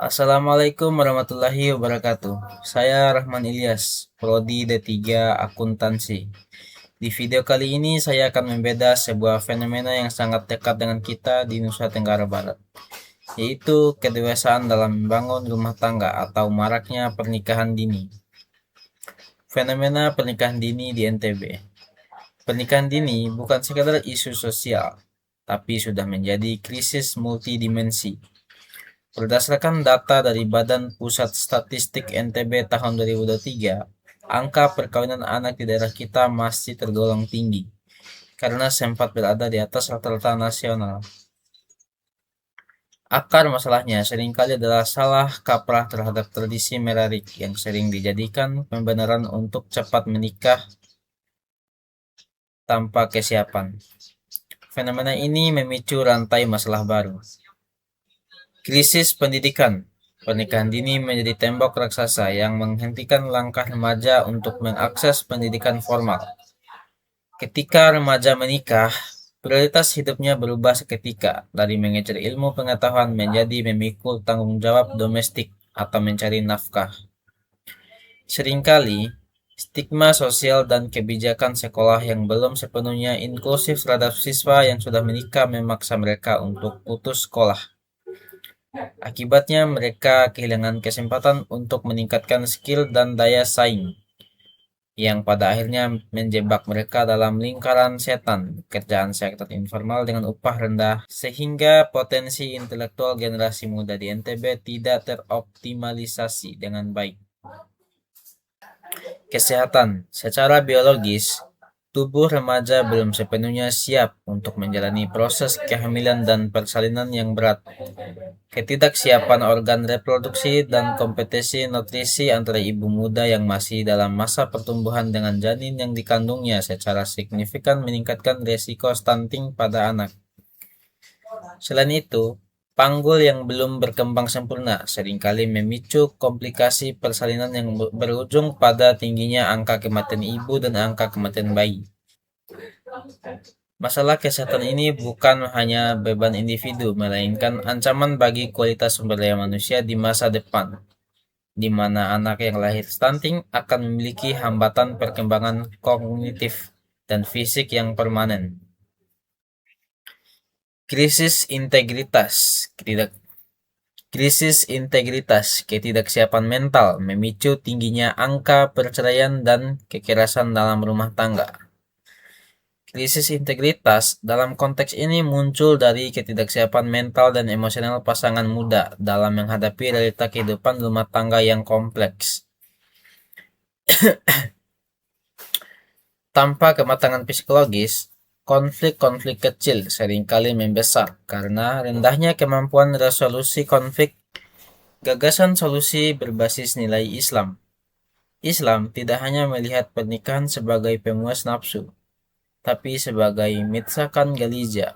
Assalamualaikum warahmatullahi wabarakatuh. Saya Rahman Ilyas, Prodi D3 Akuntansi. Di video kali ini saya akan membahas sebuah fenomena yang sangat dekat dengan kita di Nusa Tenggara Barat, yaitu kedewasaan dalam membangun rumah tangga atau maraknya pernikahan dini. Fenomena pernikahan dini di NTB. Pernikahan dini bukan sekadar isu sosial, tapi sudah menjadi krisis multidimensi. Berdasarkan data dari Badan Pusat Statistik NTB tahun 2023, angka perkawinan anak di daerah kita masih tergolong tinggi karena sempat berada di atas rata-rata nasional. Akar masalahnya seringkali adalah salah kaprah terhadap tradisi merarik yang sering dijadikan pembenaran untuk cepat menikah tanpa kesiapan. Fenomena ini memicu rantai masalah baru. Krisis pendidikan. Pernikahan dini menjadi tembok raksasa yang menghentikan langkah remaja untuk mengakses pendidikan formal. Ketika remaja menikah, prioritas hidupnya berubah seketika dari mengejar ilmu pengetahuan menjadi memikul tanggung jawab domestik atau mencari nafkah. Seringkali, stigma sosial dan kebijakan sekolah yang belum sepenuhnya inklusif terhadap siswa yang sudah menikah memaksa mereka untuk putus sekolah. Akibatnya mereka kehilangan kesempatan untuk meningkatkan skill dan daya saing, yang pada akhirnya menjebak mereka dalam lingkaran setan pekerjaan sektor informal dengan upah rendah, sehingga potensi intelektual generasi muda di NTB tidak teroptimalisasi dengan baik. Kesehatan. Secara biologis, tubuh remaja belum sepenuhnya siap untuk menjalani proses kehamilan dan persalinan yang berat. Ketidaksiapan organ reproduksi dan kompetisi nutrisi antara ibu muda yang masih dalam masa pertumbuhan dengan janin yang dikandungnya secara signifikan meningkatkan risiko stunting pada anak. Selain itu, panggul yang belum berkembang sempurna seringkali memicu komplikasi persalinan yang berujung pada tingginya angka kematian ibu dan angka kematian bayi. Masalah kesehatan ini bukan hanya beban individu, melainkan ancaman bagi kualitas sumber daya manusia di masa depan, di mana anak yang lahir stunting akan memiliki hambatan perkembangan kognitif dan fisik yang permanen. Krisis integritas, ketidaksiapan mental memicu tingginya angka perceraian dan kekerasan dalam rumah tangga. Krisis integritas dalam konteks ini muncul dari ketidaksiapan mental dan emosional pasangan muda dalam menghadapi realita kehidupan rumah tangga yang kompleks. Tanpa kematangan psikologis, konflik-konflik kecil seringkali membesar karena rendahnya kemampuan resolusi konflik. Gagasan solusi berbasis nilai Islam. Islam tidak hanya melihat pernikahan sebagai pemuas nafsu, tapi sebagai mitsakan galiza,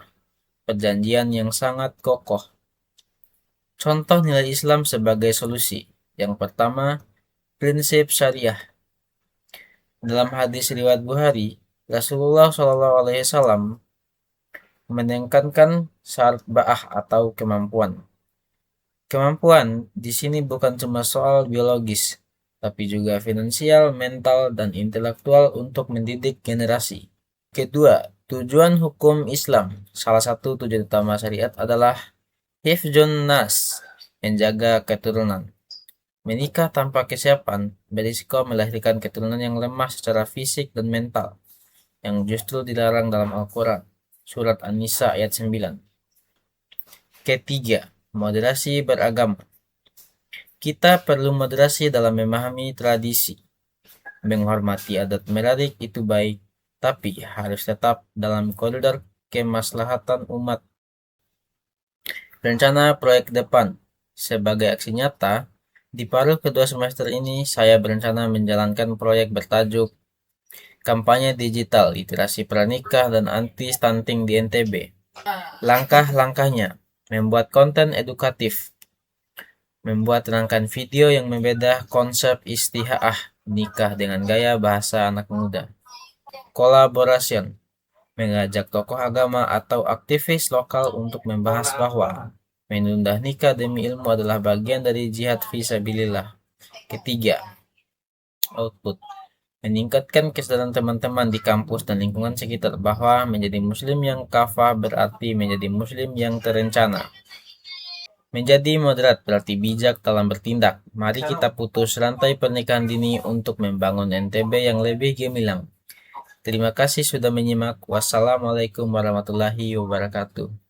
perjanjian yang sangat kokoh. Contoh nilai Islam sebagai solusi. Yang pertama, prinsip syariah. Dalam hadis riwayat Bukhari, Rasulullah SAW menekankan syarat ba'ah atau kemampuan. Kemampuan di sini bukan cuma soal biologis, tapi juga finansial, mental, dan intelektual untuk mendidik generasi. Kedua, tujuan hukum Islam. Salah satu tujuan utama syariat adalah hifdzun nas, menjaga keturunan. Menikah tanpa kesiapan berisiko melahirkan keturunan yang lemah secara fisik dan mental, yang justru dilarang dalam Al-Quran, Surat An-Nisa ayat 9. Ketiga, moderasi beragama. Kita perlu moderasi dalam memahami tradisi. Menghormati adat merarik itu baik, tapi harus tetap dalam koridor kemaslahatan umat. Rencana proyek depan. Sebagai aksi nyata, di paruh kedua semester ini saya berencana menjalankan proyek bertajuk Kampanye Digital Literasi Pranikah dan Anti-Stunting di NTB. Langkah-langkahnya: membuat konten edukatif, membuat rangkaian video yang membedah konsep istihaah nikah dengan gaya bahasa anak muda. Kolaborasi, mengajak tokoh agama atau aktivis lokal untuk membahas bahwa Menunda nikah demi ilmu adalah bagian dari jihad fisabilillah. Ketiga, output. Meningkatkan kesadaran teman-teman di kampus dan lingkungan sekitar bahwa menjadi muslim yang kafah berarti menjadi muslim yang terencana. Menjadi moderat berarti bijak dalam bertindak. Mari kita putus rantai pernikahan dini untuk membangun NTB yang lebih gemilang. Terima kasih sudah menyimak. Wassalamualaikum warahmatullahi wabarakatuh.